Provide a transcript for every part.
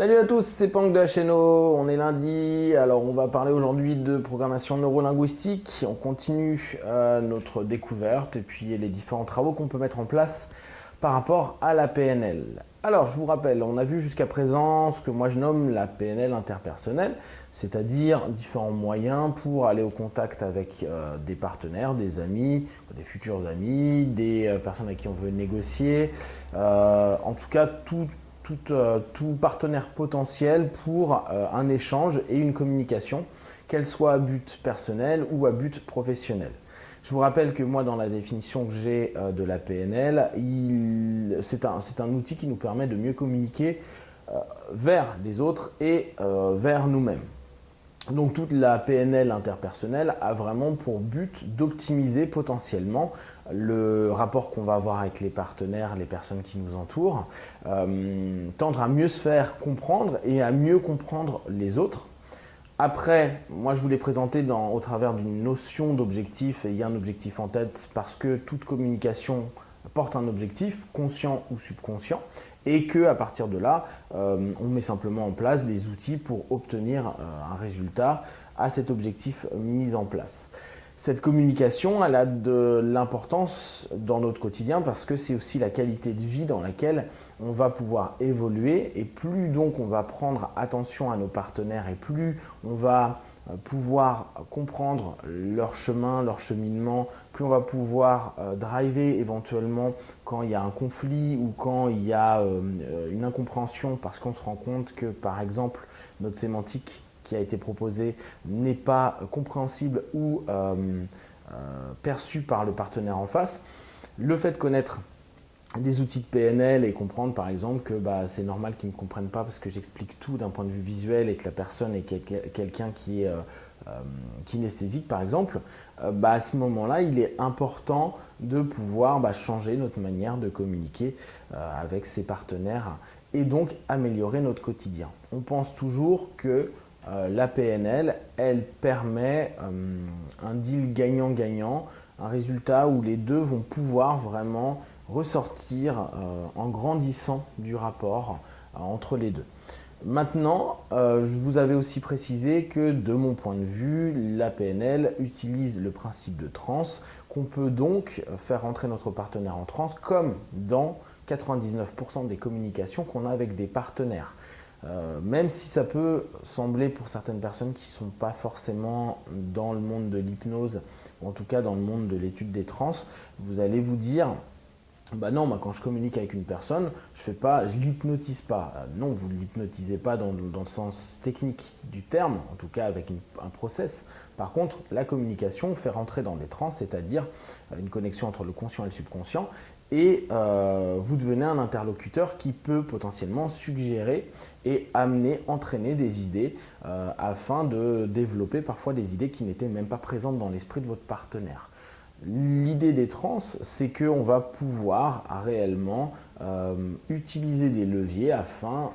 Salut à tous, c'est Pank de la chaîne on est lundi, alors on va parler aujourd'hui de programmation neurolinguistique, on continue notre découverte et puis les différents travaux qu'on peut mettre en place par rapport à la PNL. Alors je vous rappelle, on a vu jusqu'à présent ce que moi je nomme la PNL interpersonnelle, c'est-à-dire différents moyens pour aller au contact avec des partenaires, des amis, des futurs amis, des personnes avec qui on veut négocier, en tout cas tout partenaire potentiel pour un échange et une communication, qu'elle soit à but personnel ou à but professionnel. Je vous rappelle que moi, dans la définition que j'ai de la PNL, c'est un outil qui nous permet de mieux communiquer vers les autres et vers nous-mêmes. Donc toute la PNL interpersonnelle a vraiment pour but d'optimiser potentiellement le rapport qu'on va avoir avec les partenaires, les personnes qui nous entourent, tendre à mieux se faire comprendre et à mieux comprendre les autres. Après, moi je vous l'ai présenté au travers d'une notion d'objectif, et il y a un objectif en tête parce que toute communication porte un objectif, conscient ou subconscient, et que à partir de là, on met simplement en place des outils pour obtenir un résultat à cet objectif mis en place. Cette communication, elle a de l'importance dans notre quotidien parce que c'est aussi la qualité de vie dans laquelle on va pouvoir évoluer, et plus donc on va prendre attention à nos partenaires et plus on va pouvoir comprendre leur chemin, leur cheminement, plus on va pouvoir driver éventuellement quand il y a un conflit ou quand il y a une incompréhension parce qu'on se rend compte que par exemple notre sémantique qui a été proposée n'est pas compréhensible ou perçue par le partenaire en face. Le fait de connaître des outils de PNL et comprendre par exemple que c'est normal qu'ils ne comprennent pas parce que j'explique tout d'un point de vue visuel et que la personne est quelqu'un qui est kinesthésique par exemple, à ce moment-là il est important de pouvoir changer notre manière de communiquer avec ses partenaires et donc améliorer notre quotidien. On pense toujours que la PNL, elle permet un deal gagnant-gagnant, un résultat où les deux vont pouvoir vraiment ressortir en grandissant du rapport entre les deux. Maintenant, je vous avais aussi précisé que de mon point de vue, la PNL utilise le principe de transe, qu'on peut donc faire rentrer notre partenaire en transe comme dans 99% des communications qu'on a avec des partenaires. Même si ça peut sembler pour certaines personnes qui ne sont pas forcément dans le monde de l'hypnose, ou en tout cas dans le monde de l'étude des trans, vous allez vous dire non, quand je communique avec une personne, je l'hypnotise pas. Non, vous ne l'hypnotisez pas dans le sens technique du terme, en tout cas avec un process. Par contre, la communication fait rentrer dans des trans, c'est-à-dire une connexion entre le conscient et le subconscient, et vous devenez un interlocuteur qui peut potentiellement suggérer et amener, entraîner des idées afin de développer parfois des idées qui n'étaient même pas présentes dans l'esprit de votre partenaire. L'idée des trans, c'est qu'on va pouvoir réellement utiliser des leviers afin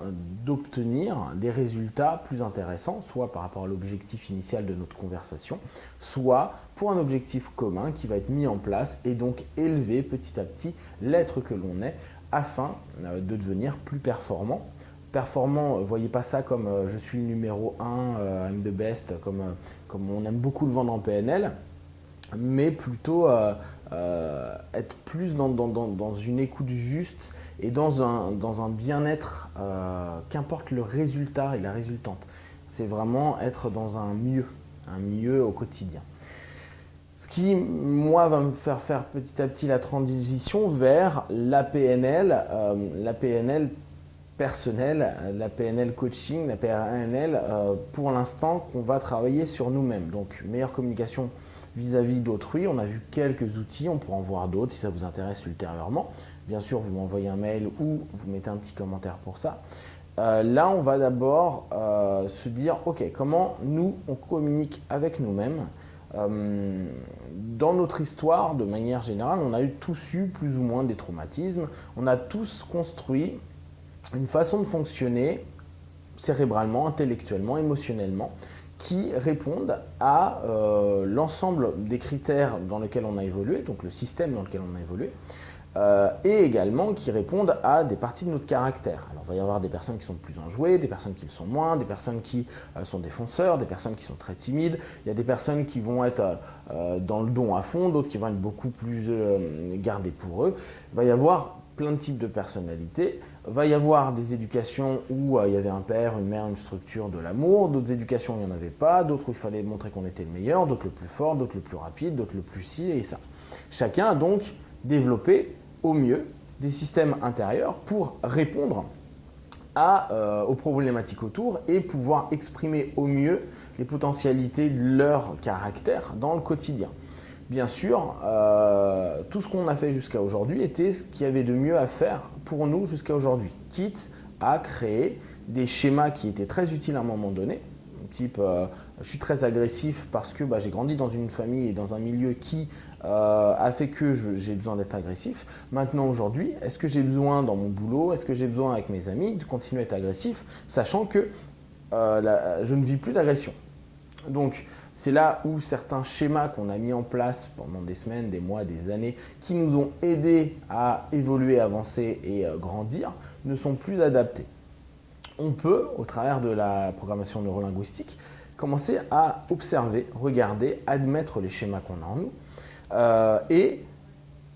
d'obtenir des résultats plus intéressants, soit par rapport à l'objectif initial de notre conversation, soit pour un objectif commun qui va être mis en place et donc élever petit à petit l'être que l'on est afin de devenir plus performant. Performant, voyez pas ça comme je suis le numéro 1, I'm the best, comme on aime beaucoup le vendre en PNL, mais plutôt être plus dans une écoute juste et dans un bien-être, qu'importe le résultat et la résultante. C'est vraiment être dans un mieux au quotidien. Ce qui, moi, va me faire petit à petit la transition vers la PNL personnelle, la PNL coaching, la PNL pour l'instant qu'on va travailler sur nous-mêmes. Donc, meilleure communication vis-à-vis d'autrui. On a vu quelques outils, on pourra en voir d'autres si ça vous intéresse ultérieurement. Bien sûr, vous m'envoyez un mail ou vous mettez un petit commentaire pour ça. Là, on va d'abord se dire, ok, comment nous, on communique avec nous-mêmes. Dans notre histoire, de manière générale, on a tous eu plus ou moins des traumatismes. On a tous construit une façon de fonctionner cérébralement, intellectuellement, émotionnellement, qui répondent à l'ensemble des critères dans lesquels on a évolué, donc le système dans lequel on a évolué, et également qui répondent à des parties de notre caractère. Alors, il va y avoir des personnes qui sont plus enjouées, des personnes qui le sont moins, des personnes qui sont des fonceurs, des personnes qui sont très timides. Il y a des personnes qui vont être dans le don à fond, d'autres qui vont être beaucoup plus gardées pour eux. Il va y avoir plein de types de personnalités. Il va y avoir des éducations où il y avait un père, une mère, une structure de l'amour, d'autres éducations où il n'y en avait pas, d'autres où il fallait montrer qu'on était le meilleur, d'autres le plus fort, d'autres le plus rapide, d'autres le plus ci et ça. Chacun a donc développé au mieux des systèmes intérieurs pour répondre aux problématiques autour et pouvoir exprimer au mieux les potentialités de leur caractère dans le quotidien. Bien sûr, tout ce qu'on a fait jusqu'à aujourd'hui était ce qu'il y avait de mieux à faire pour nous jusqu'à aujourd'hui, quitte à créer des schémas qui étaient très utiles à un moment donné, type je suis très agressif parce que j'ai grandi dans une famille et dans un milieu qui a fait que j'ai besoin d'être agressif. Maintenant, aujourd'hui, est-ce que j'ai besoin dans mon boulot, est-ce que j'ai besoin avec mes amis de continuer à être agressif, sachant que je ne vis plus d'agression. Donc, c'est là où certains schémas qu'on a mis en place pendant des semaines, des mois, des années, qui nous ont aidés à évoluer, avancer et grandir, ne sont plus adaptés. On peut, au travers de la programmation neurolinguistique, commencer à observer, regarder, admettre les schémas qu'on a en nous et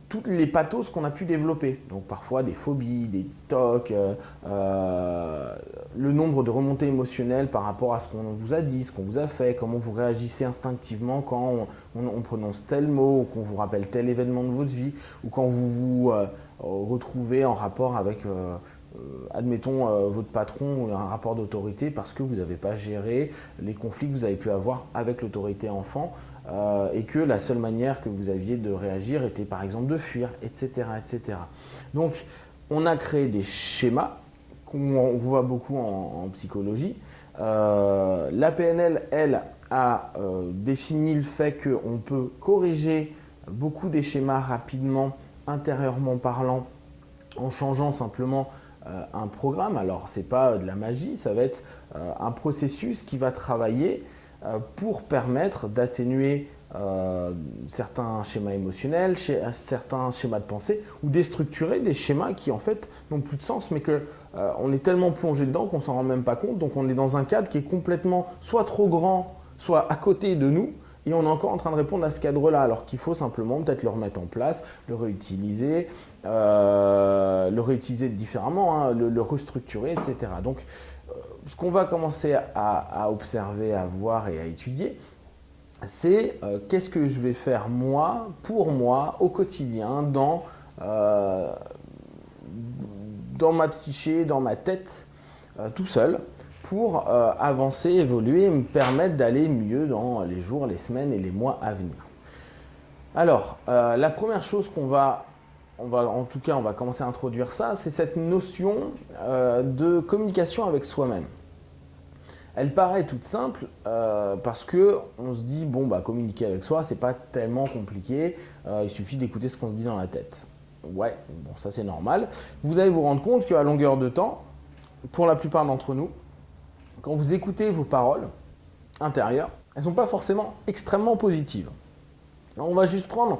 toutes les pathos qu'on a pu développer. Donc parfois des phobies, des tocs, le nombre de remontées émotionnelles par rapport à ce qu'on vous a dit, ce qu'on vous a fait, comment vous réagissez instinctivement quand on prononce tel mot, ou qu'on vous rappelle tel événement de votre vie, ou quand vous vous retrouvez en rapport avec admettons votre patron ou un rapport d'autorité parce que vous n'avez pas géré les conflits que vous avez pu avoir avec l'autorité enfant et que la seule manière que vous aviez de réagir était par exemple de fuir, etc. etc. Donc on a créé des schémas qu'on voit beaucoup en psychologie. La PNL, elle, a défini le fait qu'on peut corriger beaucoup des schémas rapidement, intérieurement parlant, en changeant simplement un programme. Alors, ce n'est pas de la magie, ça va être un processus qui va travailler pour permettre d'atténuer certains schémas émotionnels, certains schémas de pensée, ou déstructurer des schémas qui en fait n'ont plus de sens, mais que on est tellement plongé dedans qu'on s'en rend même pas compte. Donc, on est dans un cadre qui est complètement soit trop grand, soit à côté de nous. Et on est encore en train de répondre à ce cadre-là, alors qu'il faut simplement peut-être le remettre en place, le réutiliser différemment, hein, le restructurer, etc. Donc, ce qu'on va commencer à observer, à voir et à étudier, c'est qu'est-ce que je vais faire moi, pour moi, au quotidien, dans ma psyché, dans ma tête, tout seul, pour avancer, évoluer et me permettre d'aller mieux dans les jours, les semaines et les mois à venir. Alors, la première chose on va commencer à introduire ça, c'est cette notion de communication avec soi-même. Elle paraît toute simple parce que on se dit communiquer avec soi, c'est pas tellement compliqué, il suffit d'écouter ce qu'on se dit dans la tête. Ouais, bon, ça c'est normal. Vous allez vous rendre compte qu'à longueur de temps, pour la plupart d'entre nous, quand vous écoutez vos paroles intérieures, elles ne sont pas forcément extrêmement positives. Alors on va juste prendre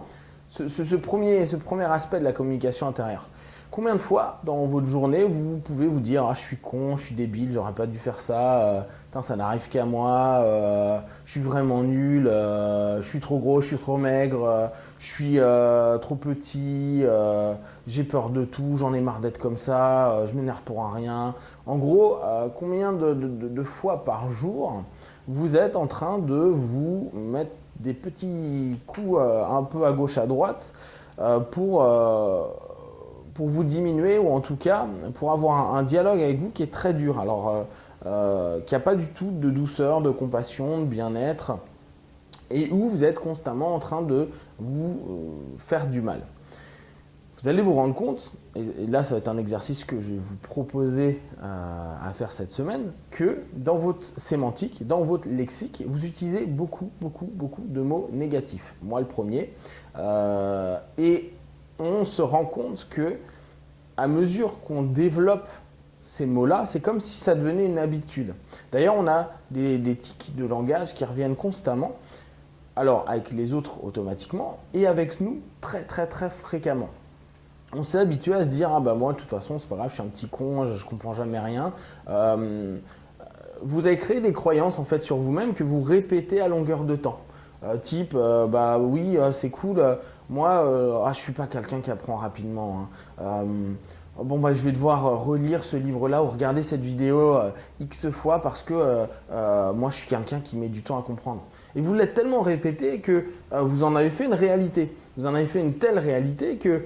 ce premier aspect de la communication intérieure. Combien de fois dans votre journée vous pouvez vous dire « Ah, je suis con, je suis débile, j'aurais pas dû faire ça, ça n'arrive qu'à moi, je suis vraiment nul, je suis trop gros, je suis trop maigre, je suis trop petit, j'ai peur de tout, j'en ai marre d'être comme ça, je m'énerve pour un rien. » En gros, combien de fois par jour vous êtes en train de vous mettre des petits coups un peu à gauche, à droite pour vous diminuer ou en tout cas pour avoir un dialogue avec vous qui est très dur, alors qui n'a pas du tout de douceur, de compassion, de bien-être et où vous êtes constamment en train de vous faire du mal. Vous allez vous rendre compte, et là ça va être un exercice que je vais vous proposer à faire cette semaine, que dans votre sémantique, dans votre lexique, vous utilisez beaucoup de mots négatifs. Moi le premier. Et on se rend compte que à mesure qu'on développe ces mots-là, c'est comme si ça devenait une habitude. D'ailleurs, on a des tics de langage qui reviennent constamment, alors avec les autres automatiquement, et avec nous très fréquemment. on s'est habitué à se dire, ah bah moi de toute façon c'est pas grave, je suis un petit con, je comprends jamais rien. Vous avez créé des croyances en fait sur vous-même que vous répétez à longueur de temps. Type, bah oui, c'est cool, moi je suis pas quelqu'un qui apprend rapidement, hein. Bon bah je vais devoir relire ce livre-là ou regarder cette vidéo X fois parce que moi je suis quelqu'un qui met du temps à comprendre. Et vous l'êtes tellement répété que vous en avez fait une réalité. Vous en avez fait une telle réalité que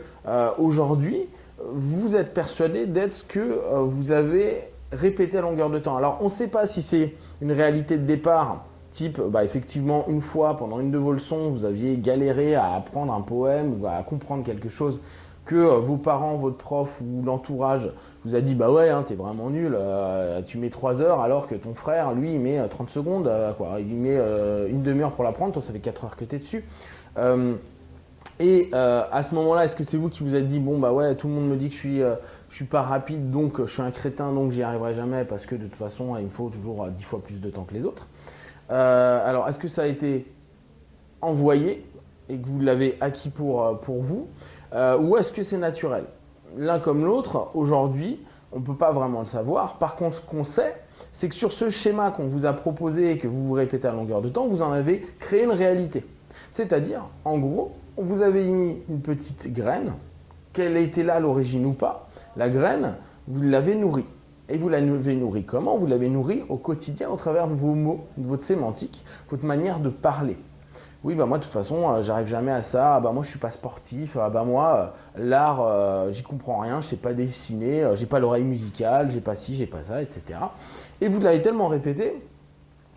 aujourd'hui, vous êtes persuadé d'être ce que vous avez répété à longueur de temps. Alors on ne sait pas si c'est une réalité de départ, type bah, effectivement une fois pendant une de vos leçons, vous aviez galéré à apprendre un poème ou à comprendre quelque chose que vos parents, votre prof ou l'entourage vous a dit bah ouais, hein, t'es vraiment nul, tu mets 3 heures alors que ton frère, lui, il met 30 secondes, quoi. Il met une demi-heure pour l'apprendre, toi ça fait 4 heures que t'es dessus. À ce moment-là, est-ce que c'est vous qui vous êtes dit bon bah ouais, tout le monde me dit que je suis pas rapide, donc je suis un crétin, donc j'y arriverai jamais parce que de toute façon il me faut toujours 10 fois plus de temps que les autres. Alors est-ce que ça a été envoyé et que vous l'avez acquis pour vous, ou est-ce que c'est naturel? L'un comme l'autre, aujourd'hui, on ne peut pas vraiment le savoir. Par contre, ce qu'on sait, c'est que sur ce schéma qu'on vous a proposé et que vous vous répétez à longueur de temps, vous en avez créé une réalité. C'est-à-dire, en gros, vous avez mis une petite graine, qu'elle était là à l'origine ou pas. La graine, vous l'avez nourrie. Et vous l'avez nourrie comment? Vous l'avez nourrie au quotidien au travers de vos mots, de votre sémantique, votre manière de parler. Oui, bah moi de toute façon, j'arrive jamais à ça. Ah bah moi je suis pas sportif. Ah bah moi l'art, j'y comprends rien. Je sais pas dessiner. J'ai pas l'oreille musicale. J'ai pas ci, j'ai pas ça, etc. Et vous l'avez tellement répété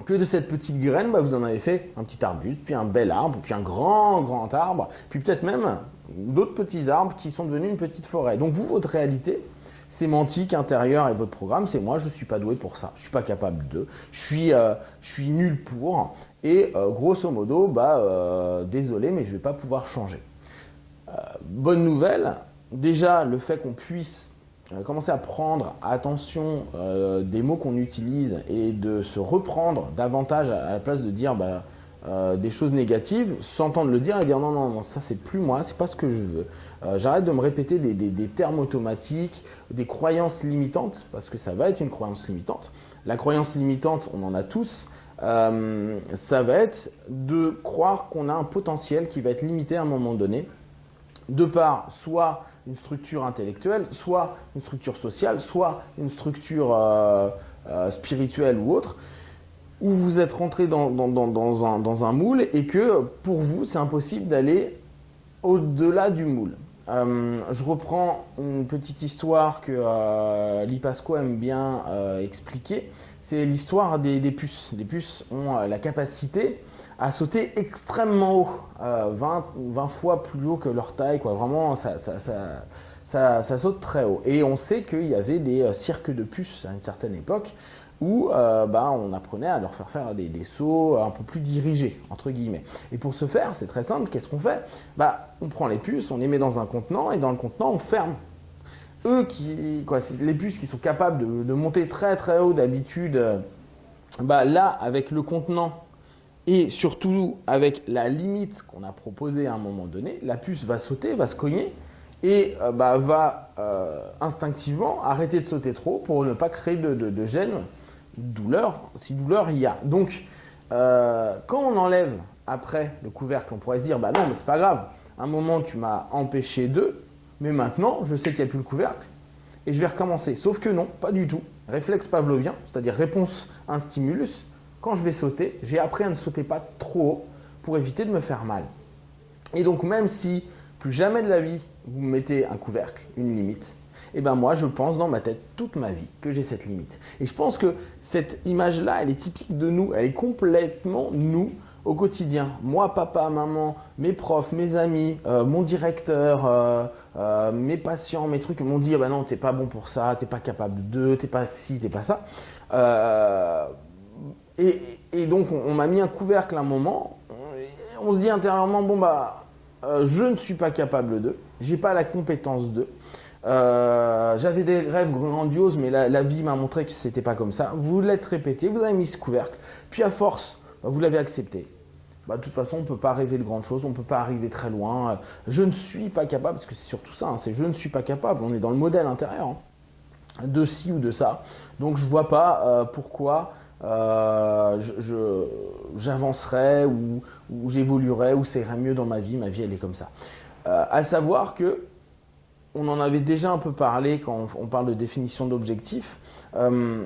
que de cette petite graine, bah, vous en avez fait un petit arbuste, puis un bel arbre, puis un grand arbre, puis peut-être même d'autres petits arbres qui sont devenus une petite forêt. Donc vous, votre réalité sémantique intérieure et votre programme, c'est moi, je ne suis pas doué pour ça, je ne suis pas capable de, je suis nul pour, et grosso modo, bah, désolé, mais je ne vais pas pouvoir changer. Bonne nouvelle, déjà le fait qu'on puisse commencer à prendre attention des mots qu'on utilise et de se reprendre davantage à la place de dire bah, des choses négatives, s'entendre le dire et dire non, non, non, ça c'est plus moi, c'est pas ce que je veux. J'arrête de me répéter des termes automatiques, des croyances limitantes, parce que ça va être une croyance limitante. La croyance limitante, on en a tous, ça va être de croire qu'on a un potentiel qui va être limité à un moment donné, de par soit une structure intellectuelle, soit une structure sociale, soit une structure spirituelle ou autre, où vous êtes rentré dans un moule et que pour vous, c'est impossible d'aller au-delà du moule. Je reprends une petite histoire que Lipasco aime bien expliquer. C'est l'histoire des puces. Les puces ont la capacité à sauter extrêmement haut, 20 fois plus haut que leur taille, quoi. Vraiment, ça saute très haut. Et on sait qu'il y avait des cirques de puces à une certaine époque où bah, on apprenait à leur faire des sauts un peu plus dirigés, entre guillemets. Et pour ce faire, c'est très simple, qu'est-ce qu'on fait? Bah, on prend les puces, on les met dans un contenant, et dans le contenant, on ferme. C'est les puces qui sont capables de monter très très haut d'habitude, bah, là, avec le contenant, et surtout avec la limite qu'on a proposée à un moment donné, la puce va sauter, va se cogner, et bah, va instinctivement arrêter de sauter trop pour ne pas créer de gêne, douleur, si douleur il y a. Donc, quand on enlève après le couvercle, on pourrait se dire, bah non, mais c'est pas grave, à un moment tu m'as empêché de, mais maintenant je sais qu'il n'y a plus le couvercle, et je vais recommencer. Sauf que non, pas du tout. Réflexe pavlovien, c'est-à-dire réponse à un stimulus, quand je vais sauter, j'ai appris à ne sauter pas trop haut pour éviter de me faire mal. Et donc même si plus jamais de la vie vous mettez un couvercle, une limite, et ben moi je pense dans ma tête toute ma vie que j'ai cette limite. Et je pense que cette image-là, elle est typique de nous, elle est complètement nous au quotidien. Moi, papa, maman, mes profs, mes amis, mon directeur, mes patients, mes trucs m'ont dit ah ben non, t'es pas bon pour ça, t'es pas capable de, t'es pas ci, t'es pas ça. Et donc on m'a mis un couvercle à un moment, on se dit intérieurement bon bah je ne suis pas capable de, j'ai pas la compétence de, j'avais des rêves grandioses mais la vie m'a montré que c'était pas comme ça. Vous l'êtes répété, vous avez mis ce couvercle, puis à force vous l'avez accepté. bah, de toute façon, on ne peut pas rêver de grandes choses, on ne peut pas arriver très loin. Je ne suis pas capable, parce que c'est surtout ça, hein, c'est je ne suis pas capable, on est dans le modèle intérieur, hein, de ci ou de ça. Donc je ne vois pas pourquoi j'avancerais ou j'évoluerais ou ça irait mieux dans ma vie elle est comme ça. À savoir que on en avait déjà un peu parlé quand on parle de définition d'objectif. On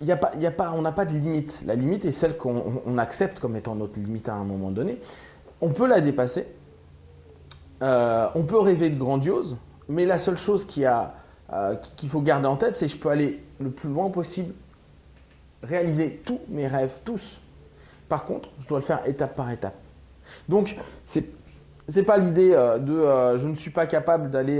n'a pas de limite. La limite est celle qu'on accepte comme étant notre limite à un moment donné. On peut la dépasser. On peut rêver de grandiose, mais la seule chose qu'il faut garder en tête, c'est que je peux aller le plus loin possible, réaliser tous mes rêves, tous. Par contre, je dois le faire étape par étape. Donc, c'est pas l'idée je ne suis pas capable d'aller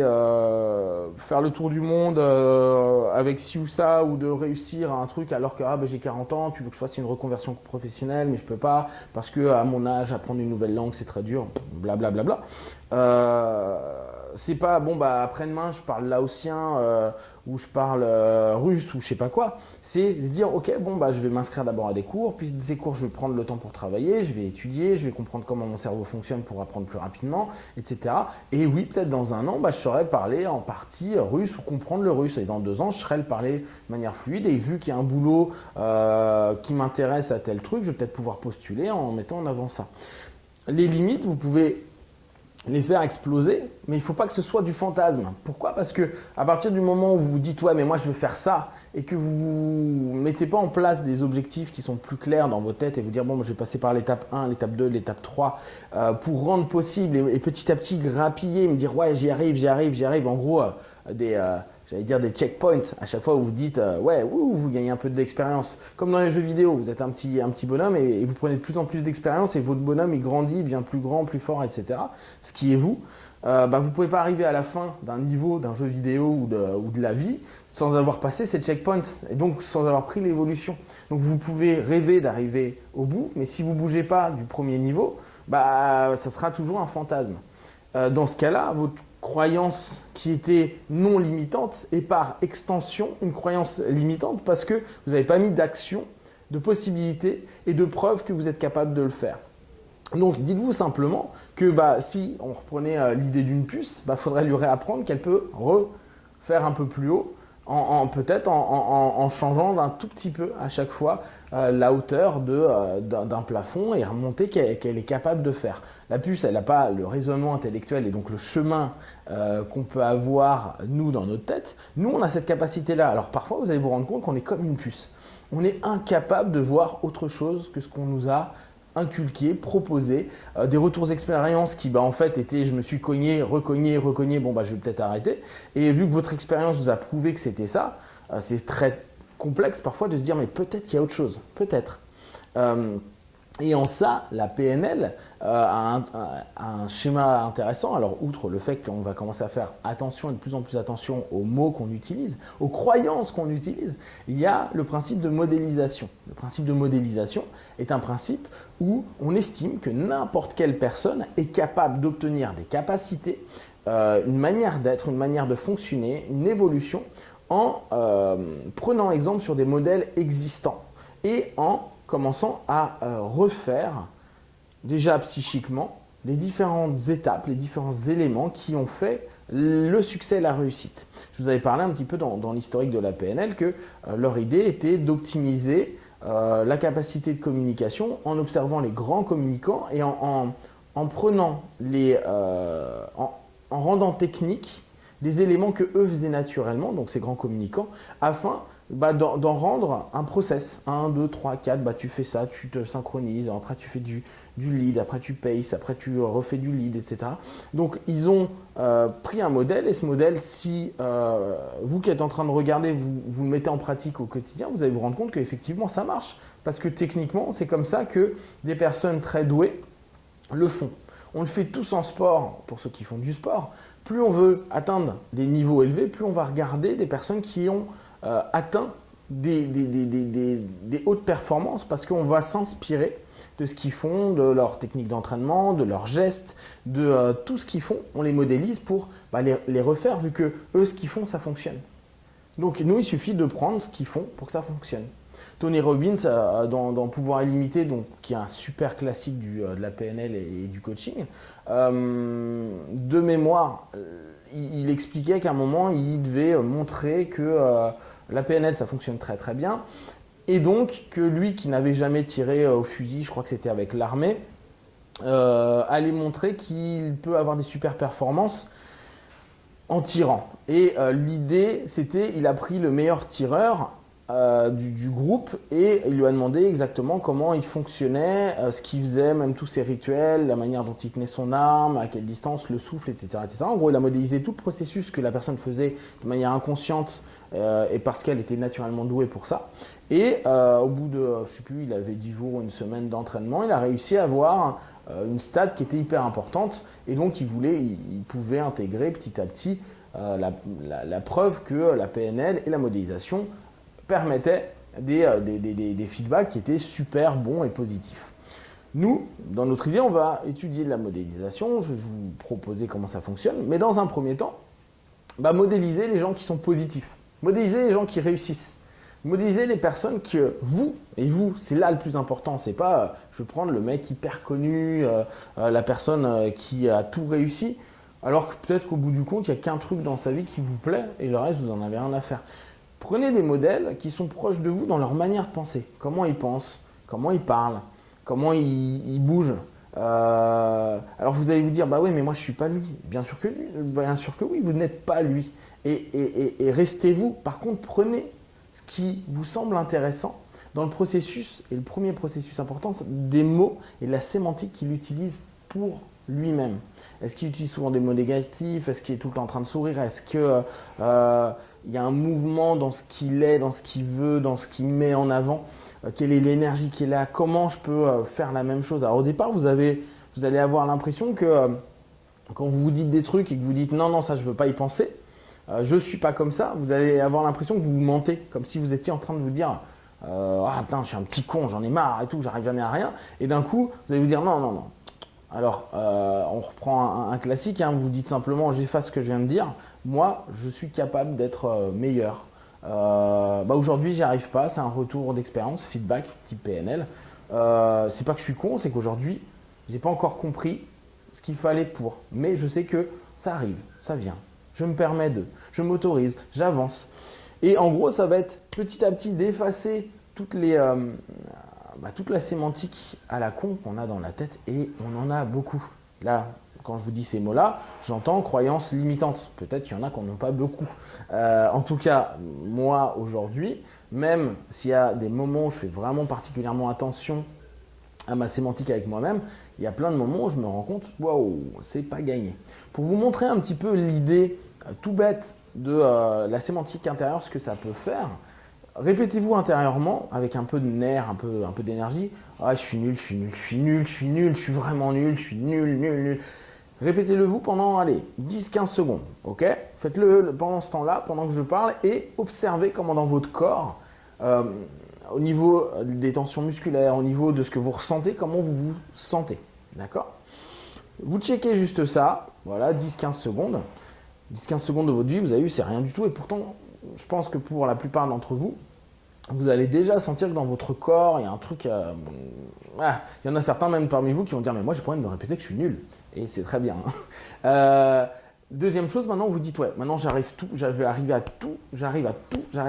faire le tour du monde avec ci ou ça ou de réussir un truc alors que j'ai 40 ans, tu veux que je fasse une reconversion professionnelle mais je peux pas parce que à mon âge apprendre une nouvelle langue c'est très dur, blablabla. Bla, bla, bla. C'est pas après-demain je parle laotien ou je parle russe ou je sais pas quoi. C'est se dire ok je vais m'inscrire d'abord à des cours, puis ces cours je vais prendre le temps pour travailler, je vais étudier, je vais comprendre comment mon cerveau fonctionne pour apprendre plus rapidement, etc. Et oui peut-être dans un an je saurais parler en partie russe ou comprendre le russe et dans 2 ans je saurais le parler de manière fluide et vu qu'il y a un boulot qui m'intéresse à tel truc, je vais peut-être pouvoir postuler en mettant en avant ça. Les limites vous pouvez les faire exploser, mais il ne faut pas que ce soit du fantasme. Pourquoi? Parce que à partir du moment où vous vous dites ouais mais moi je veux faire ça et que vous ne mettez pas en place des objectifs qui sont plus clairs dans vos têtes et vous dire bon je vais passer par l'étape 1, l'étape 2, l'étape 3 pour rendre possible et petit à petit grappiller, me dire ouais j'y arrive, en gros j'allais dire des checkpoints à chaque fois où vous dites vous gagnez un peu d'expérience. Comme dans les jeux vidéo, vous êtes un petit bonhomme et vous prenez de plus en plus d'expérience et votre bonhomme il grandit, il devient plus grand, plus fort, etc. Ce qui est vous. Vous ne pouvez pas arriver à la fin d'un niveau, d'un jeu vidéo ou de la vie sans avoir passé ces checkpoints et donc sans avoir pris l'évolution. Donc vous pouvez rêver d'arriver au bout, mais si vous ne bougez pas du premier niveau, ça sera toujours un fantasme. Dans ce cas-là, votre croyance qui était non limitante est par extension une croyance limitante parce que vous n'avez pas mis d'action, de possibilités et de preuves que vous êtes capable de le faire. Donc dites-vous simplement que si on reprenait l'idée d'une puce, faudrait lui réapprendre qu'elle peut refaire un peu plus haut peut-être en changeant d'un tout petit peu à chaque fois la hauteur d'un plafond et remonter qu'elle est capable de faire. La puce, elle n'a pas le raisonnement intellectuel et donc le chemin qu'on peut avoir nous dans notre tête. Nous, on a cette capacité-là. Alors parfois, vous allez vous rendre compte qu'on est comme une puce. On est incapable de voir autre chose que ce qu'on nous a inculqué, proposé, des retours d'expérience qui en fait étaient je me suis cogné, recogné, je vais peut-être arrêter. Et vu que votre expérience vous a prouvé que c'était ça, c'est très complexe parfois de se dire mais peut-être qu'il y a autre chose, peut-être. Et en ça, la PNL a un schéma intéressant. Alors, outre le fait qu'on va commencer à faire attention et de plus en plus attention aux mots qu'on utilise, aux croyances qu'on utilise, il y a le principe de modélisation. Le principe de modélisation est un principe où on estime que n'importe quelle personne est capable d'obtenir des capacités, une manière d'être, une manière de fonctionner, une évolution en prenant exemple sur des modèles existants et en commençant à refaire déjà psychiquement les différentes étapes, les différents éléments qui ont fait le succès et la réussite. Je vous avais parlé un petit peu dans l'historique de la PNL que leur idée était d'optimiser la capacité de communication en observant les grands communicants et en prenant en rendant techniques des éléments que eux faisaient naturellement, donc ces grands communicants, afin d'en rendre un process. 1, 2, 3, 4, tu fais ça, tu te synchronises, après tu fais du lead, après tu paces, après tu refais du lead, etc. Donc ils ont pris un modèle et ce modèle, si vous qui êtes en train de regarder, vous le mettez en pratique au quotidien, vous allez vous rendre compte qu'effectivement ça marche. Parce que techniquement, c'est comme ça que des personnes très douées le font. On le fait tous en sport, pour ceux qui font du sport. Plus on veut atteindre des niveaux élevés, plus on va regarder des personnes qui ont atteint des hautes performances parce qu'on va s'inspirer de ce qu'ils font, de leur technique d'entraînement, de leurs gestes, de tout ce qu'ils font. On les modélise pour les refaire vu que eux, ce qu'ils font, ça fonctionne. Donc nous, il suffit de prendre ce qu'ils font pour que ça fonctionne. Tony Robbins, dans Pouvoir illimité, donc, qui est un super classique de la PNL et du coaching, de mémoire, il expliquait qu'à un moment, il devait montrer que la PNL, ça fonctionne très très bien, et donc que lui qui n'avait jamais tiré au fusil, je crois que c'était avec l'armée, allait montrer qu'il peut avoir des super performances en tirant. Et l'idée, c'était, il a pris le meilleur tireur du groupe et il lui a demandé exactement comment il fonctionnait, ce qu'il faisait, même tous ses rituels, la manière dont il tenait son arme, à quelle distance, le souffle, etc., etc. En gros, il a modélisé tout le processus que la personne faisait de manière inconsciente et parce qu'elle était naturellement douée pour ça. Et au bout de, je sais plus, il avait 10 jours ou une semaine d'entraînement, il a réussi à avoir une stat qui était hyper importante et donc il pouvait intégrer petit à petit la preuve que la PNL et la modélisation permettaient des feedbacks qui étaient super bons et positifs. Nous, dans notre idée, on va étudier la modélisation, je vais vous proposer comment ça fonctionne, mais dans un premier temps, modéliser les gens qui sont positifs, modéliser les gens qui réussissent. Modéliser les personnes que vous, c'est là le plus important, c'est pas je vais prendre le mec hyper connu, la personne qui a tout réussi, alors que peut-être qu'au bout du compte, il n'y a qu'un truc dans sa vie qui vous plaît et le reste, vous n'en avez rien à faire. Prenez des modèles qui sont proches de vous dans leur manière de penser, comment ils pensent, comment ils parlent, comment ils bougent. Alors vous allez vous dire, bah oui, mais moi je suis pas lui. Bien sûr que oui, vous n'êtes pas lui. Et restez-vous. Par contre, prenez ce qui vous semble intéressant dans le processus, et le premier processus important, c'est des mots et de la sémantique qu'il utilise pour lui-même. Est-ce qu'il utilise souvent des mots négatifs? Est-ce qu'il est tout le temps en train de sourire? Est-ce qu'il y a un mouvement dans ce qu'il est, dans ce qu'il veut, dans ce qu'il met en avant? Quelle est l'énergie qu'il a? Comment je peux faire la même chose? Alors au départ, vous allez avoir l'impression que quand vous vous dites des trucs et que vous dites non, non, ça je ne veux pas y penser, je ne suis pas comme ça, vous allez avoir l'impression que vous vous mentez, comme si vous étiez en train de vous dire ah putain, je suis un petit con, j'en ai marre et tout, j'arrive jamais à rien. Et d'un coup, vous allez vous dire non, non, non. Alors, on reprend un classique, hein, vous dites simplement j'efface ce que je viens de dire, moi je suis capable d'être meilleur. Aujourd'hui j'y arrive pas, c'est un retour d'expérience, feedback, type PNL. C'est pas que je suis con, c'est qu'aujourd'hui j'ai pas encore compris ce qu'il fallait pour. Mais je sais que ça arrive, ça vient. Je me permets je m'autorise, j'avance. Et en gros, ça va être petit à petit d'effacer toute la sémantique à la con qu'on a dans la tête et on en a beaucoup. Là, quand je vous dis ces mots-là, j'entends croyances limitantes. Peut-être qu'il y en a qui n'en ont pas beaucoup. En tout cas, moi, aujourd'hui, même s'il y a des moments où je fais vraiment particulièrement attention à ma sémantique avec moi-même, il y a plein de moments où je me rends compte, waouh, c'est pas gagné. Pour vous montrer un petit peu l'idée tout bête de la sémantique intérieure, ce que ça peut faire, répétez-vous intérieurement avec un peu de nerf, un peu d'énergie. Ah, je suis nul, je suis nul, je suis nul, je suis nul, je suis vraiment nul, je suis nul, nul, nul. Répétez-le vous pendant, 10-15 secondes, ok? Faites-le pendant ce temps-là, pendant que je parle, et observez comment dans votre corps, au niveau des tensions musculaires, au niveau de ce que vous ressentez, comment vous vous sentez, d'accord? Vous checkez juste ça, voilà, 10-15 secondes. 10-15 secondes de votre vie, vous avez vu, c'est rien du tout, et pourtant, je pense que pour la plupart d'entre vous, vous allez déjà sentir que dans votre corps, il y a un truc. Il y en a certains même parmi vous qui vont dire mais moi j'ai pas envie de me répéter que je suis nul. Et c'est très bien. Deuxième chose, maintenant vous dites ouais, maintenant j'arrive à tout, j'arrive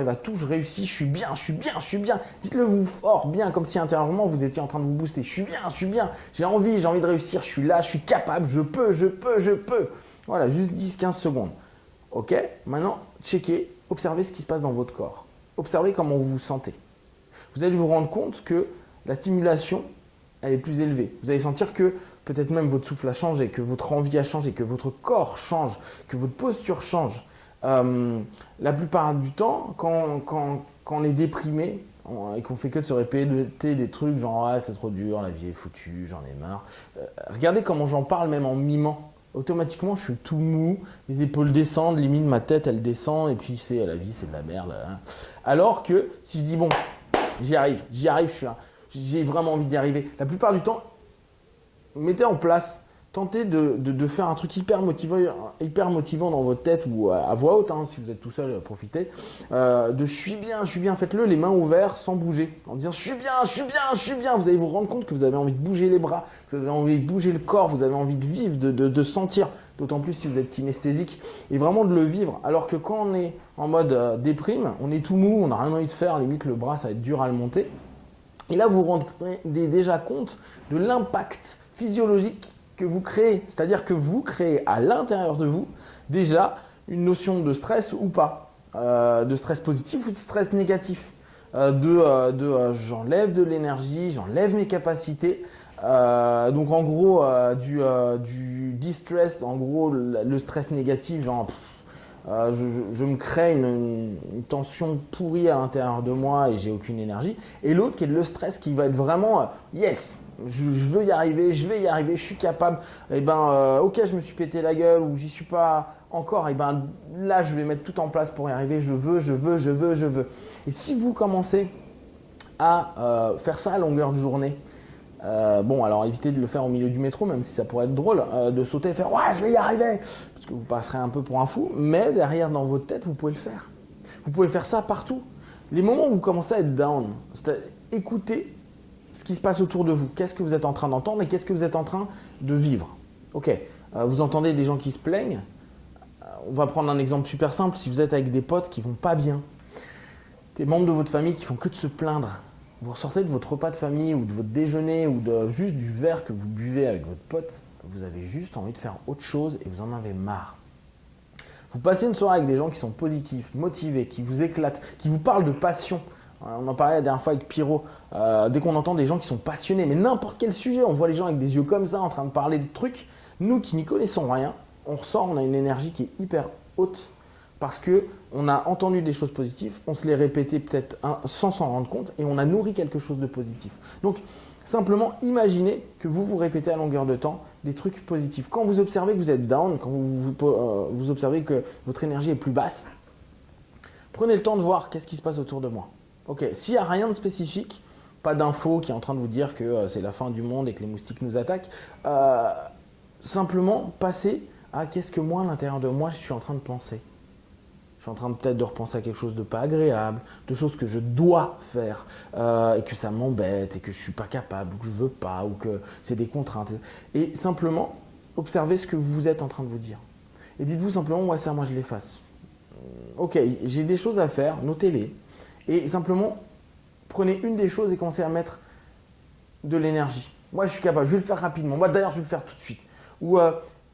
à tout, je réussis, je suis bien, je suis bien, je suis bien. Dites-le vous fort, bien, comme si intérieurement vous étiez en train de vous booster. Je suis bien, j'ai envie de réussir, je suis là, je suis capable, je peux. Voilà, juste 10-15 secondes. Ok, maintenant checkez, observez ce qui se passe dans votre corps. Observez comment vous vous sentez. Vous allez vous rendre compte que la stimulation, elle est plus élevée. Vous allez sentir que peut-être même votre souffle a changé, que votre envie a changé, que votre corps change, que votre posture change. La plupart du temps, quand on est déprimé et qu'on fait que de se répéter des trucs genre ah, c'est trop dur, la vie est foutue, j'en ai marre. Regardez comment j'en parle même en mimant. Automatiquement, je suis tout mou, mes épaules descendent, limite ma tête elle descend et puis c'est la vie, c'est de la merde. Hein. Alors que si je dis bon, j'y arrive, je suis là, j'ai vraiment envie d'y arriver. La plupart du temps, mettez en place Tentez de faire un truc hyper motivant dans votre tête ou à voix haute, hein, si vous êtes tout seul, profitez. Je suis bien, faites-le les mains ouvertes sans bouger. En disant je suis bien, je suis bien, je suis bien. Vous allez vous rendre compte que vous avez envie de bouger les bras, vous avez envie de bouger le corps, vous avez envie de vivre, de sentir. D'autant plus si vous êtes kinesthésique et vraiment de le vivre. Alors que quand on est en mode déprime, on est tout mou, on n'a rien envie de faire, limite le bras ça va être dur à le monter. Et là vous vous rendez déjà compte de l'impact physiologique que vous créez, c'est-à-dire que vous créez à l'intérieur de vous déjà une notion de stress ou pas, de stress positif ou de stress négatif, j'enlève de l'énergie, j'enlève mes capacités, donc en gros du distress, en gros le stress négatif, genre je me crée une tension pourrie à l'intérieur de moi et j'ai aucune énergie. Et l'autre qui est le stress qui va être vraiment yes, je veux y arriver, je vais y arriver, je suis capable. Et ok, je me suis pété la gueule ou j'y suis pas encore. Et là, je vais mettre tout en place pour y arriver. Je veux. Et si vous commencez à faire ça à longueur de journée, bon, alors évitez de le faire au milieu du métro, même si ça pourrait être drôle, de sauter et faire ouais, je vais y arriver, parce que vous passerez un peu pour un fou, mais derrière dans votre tête, vous pouvez le faire. Vous pouvez faire ça partout. Les moments où vous commencez à être down, écoutez ce qui se passe autour de vous. Qu'est-ce que vous êtes en train d'entendre et qu'est-ce que vous êtes en train de vivre. Ok, vous entendez des gens qui se plaignent. On va prendre un exemple super simple. Si vous êtes avec des potes qui vont pas bien, des membres de votre famille qui font que de se plaindre, vous ressortez de votre repas de famille ou de votre déjeuner ou juste du verre que vous buvez avec votre pote, vous avez juste envie de faire autre chose et vous en avez marre. Vous passez une soirée avec des gens qui sont positifs, motivés, qui vous éclatent, qui vous parlent de passion. On en parlait la dernière fois avec Pyro. Dès qu'on entend des gens qui sont passionnés, mais n'importe quel sujet, on voit les gens avec des yeux comme ça en train de parler de trucs. Nous qui n'y connaissons rien, on ressort, on a une énergie qui est hyper haute parce qu'on a entendu des choses positives, on se les répétait peut-être sans s'en rendre compte et on a nourri quelque chose de positif. Donc simplement imaginez que vous vous répétez à longueur de temps des trucs positifs. Quand vous observez que vous êtes down, quand vous observez que votre énergie est plus basse, prenez le temps de voir qu'est-ce qui se passe autour de moi. Ok, s'il n'y a rien de spécifique, pas d'info qui est en train de vous dire que c'est la fin du monde et que les moustiques nous attaquent, simplement passez à qu'est-ce que moi, à l'intérieur de moi, je suis en train de penser. Je suis en train peut-être de repenser à quelque chose de pas agréable, de choses que je dois faire et que ça m'embête et que je ne suis pas capable ou que je ne veux pas ou que c'est des contraintes. Et simplement, observez ce que vous êtes en train de vous dire. Et dites-vous simplement, ouais, ça, moi, je l'efface. Ok, j'ai des choses à faire, notez-les. Et simplement, prenez une des choses et commencez à mettre de l'énergie. Moi, je suis capable, je vais le faire rapidement. Moi, d'ailleurs, je vais le faire tout de suite. Ou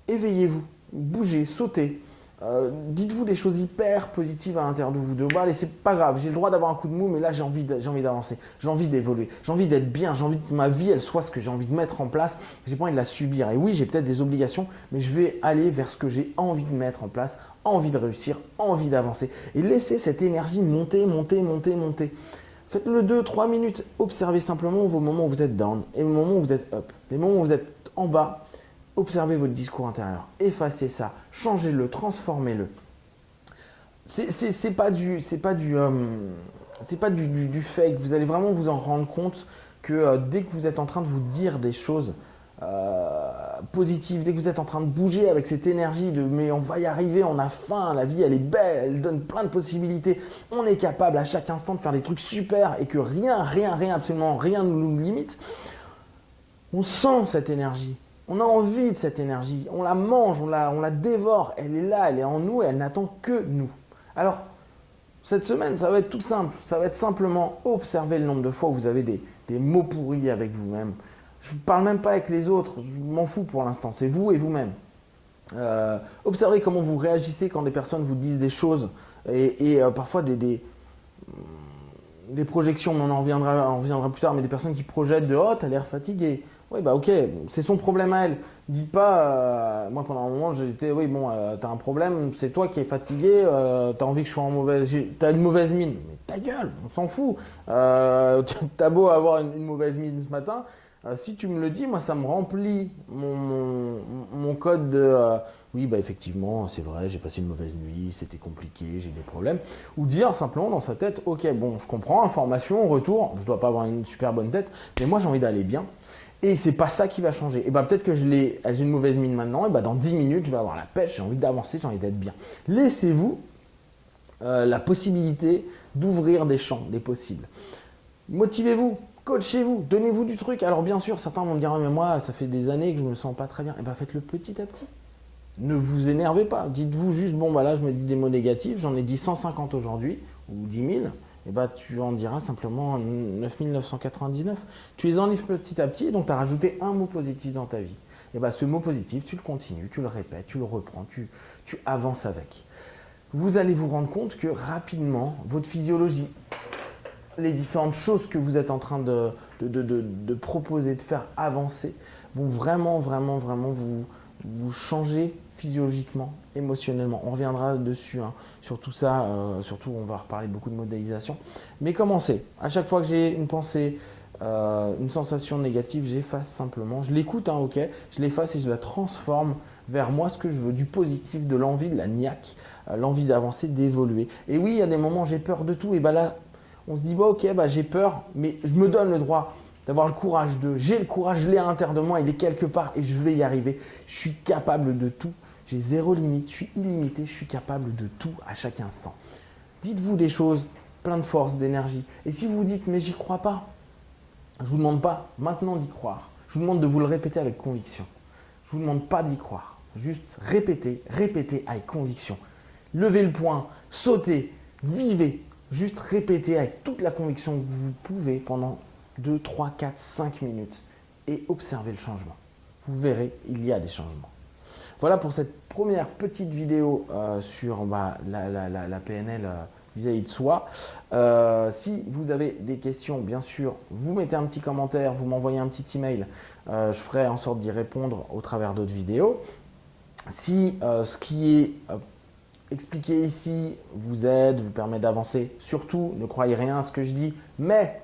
éveillez-vous, bougez, sautez. Dites-vous des choses hyper positives à l'intérieur de vous. Allez, c'est pas grave, j'ai le droit d'avoir un coup de mou, mais là, j'ai envie d'avancer. J'ai envie d'évoluer. J'ai envie d'être bien. J'ai envie que ma vie, elle soit ce que j'ai envie de mettre en place. J'ai pas envie de la subir. Et oui, j'ai peut-être des obligations, mais je vais aller vers ce que j'ai envie de mettre en place, envie de réussir, envie d'avancer. Et laissez cette énergie monter. Faites-le 2-3 minutes. Observez simplement vos moments où vous êtes down et les moments où vous êtes up. Les moments où vous êtes en bas. Observez votre discours intérieur, effacez ça, changez-le, transformez-le. C'est pas du fake. Vous allez vraiment vous en rendre compte que dès que vous êtes en train de vous dire des choses positives, dès que vous êtes en train de bouger avec cette énergie de mais on va y arriver, on a faim, la vie elle est belle, elle donne plein de possibilités, on est capable à chaque instant de faire des trucs super et que rien, absolument rien ne nous limite, on sent cette énergie. On a envie de cette énergie, on la mange, on la dévore, elle est là, elle est en nous et elle n'attend que nous. Alors, cette semaine, ça va être tout simple, ça va être simplement observer le nombre de fois où vous avez des mots pourris avec vous-même. Je ne parle même pas avec les autres, je m'en fous pour l'instant, c'est vous et vous-même. Observez comment vous réagissez quand des personnes vous disent des choses et parfois des projections, on en reviendra plus tard, mais des personnes qui projettent de « oh, t'as l'air fatigué ». Oui, bah ok, c'est son problème à elle. Dites pas, moi pendant un moment j'étais, oui bon, t'as un problème, c'est toi qui es fatigué, t'as envie que je sois t'as une mauvaise mine. Mais ta gueule, on s'en fout. T'as beau avoir une mauvaise mine ce matin, si tu me le dis, moi ça me remplit mon code de, oui bah effectivement, c'est vrai, j'ai passé une mauvaise nuit, c'était compliqué, j'ai des problèmes. Ou dire simplement dans sa tête, ok bon, je comprends, information, retour, je dois pas avoir une super bonne tête, mais moi j'ai envie d'aller bien. Et c'est pas ça qui va changer. Et bah peut-être que j'ai une mauvaise mine maintenant, et bah dans 10 minutes, je vais avoir la pêche, j'ai envie d'avancer, j'ai envie d'être bien. Laissez-vous la possibilité d'ouvrir des champs, des possibles. Motivez-vous, coachez-vous, donnez-vous du truc. Alors bien sûr, certains vont me dire, ah, mais moi, ça fait des années que je me sens pas très bien. Et bah faites-le petit à petit. Ne vous énervez pas. Dites-vous juste, bon, bah là, je me dis des mots négatifs, j'en ai dit 150 aujourd'hui, ou 10 000, et bah tu en diras simplement 9 999. Tu les enlèves petit à petit, donc tu as rajouté un mot positif dans ta vie. Et bah ce mot positif, tu le continues, tu le répètes, tu le reprends, tu avances avec. Vous allez vous rendre compte que rapidement, votre physiologie, les différentes choses que vous êtes en train de proposer, de faire avancer, vont vraiment, vraiment, vraiment vous changer physiologiquement, émotionnellement. On reviendra dessus, hein, sur tout ça, surtout on va reparler beaucoup de modélisation. Mais commencez. À chaque fois que j'ai une pensée, une sensation négative, j'efface simplement. Je l'écoute, hein, ok, je l'efface et je la transforme vers moi, ce que je veux, du positif, de l'envie, de la niaque, l'envie d'avancer, d'évoluer. Et oui, il y a des moments où j'ai peur de tout, et bah là, on se dit, bah, ok, bah, j'ai peur, mais je me donne le droit d'avoir le courage j'ai le courage, je l'ai à l'intérieur de moi, il est quelque part et je vais y arriver. Je suis capable de tout, j'ai zéro limite, je suis illimité, je suis capable de tout à chaque instant. Dites-vous des choses plein de force, d'énergie. Et si vous vous dites, mais j'y crois pas, je ne vous demande pas maintenant d'y croire. Je vous demande de vous le répéter avec conviction. Je ne vous demande pas d'y croire. Juste répétez, répétez avec conviction. Levez le poing, sautez, vivez. Juste répétez avec toute la conviction que vous pouvez pendant 2, 3, 4, 5 minutes et observez le changement. Vous verrez, il y a des changements. Voilà pour cette première petite vidéo sur la PNL vis-à-vis de soi. Si vous avez des questions, bien sûr, vous mettez un petit commentaire, vous m'envoyez un petit email. Je ferai en sorte d'y répondre au travers d'autres vidéos. Si ce qui est expliqué ici vous aide, vous permet d'avancer, surtout ne croyez rien à ce que je dis, mais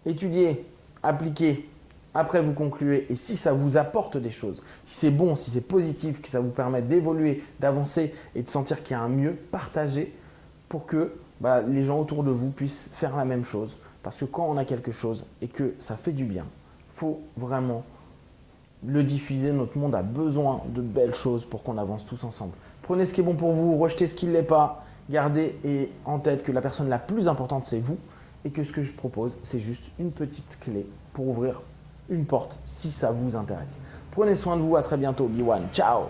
étudiez, appliquez, après vous concluez, et si ça vous apporte des choses, si c'est bon, si c'est positif, que ça vous permet d'évoluer, d'avancer et de sentir qu'il y a un mieux, partagez pour que les gens autour de vous puissent faire la même chose. Parce que quand on a quelque chose et que ça fait du bien, il faut vraiment le diffuser. Notre monde a besoin de belles choses pour qu'on avance tous ensemble. Prenez ce qui est bon pour vous, rejetez ce qui ne l'est pas. Gardez en tête que la personne la plus importante, c'est vous. Et que ce que je propose, c'est juste une petite clé pour ouvrir une porte si ça vous intéresse. Prenez soin de vous, à très bientôt. Be One, ciao!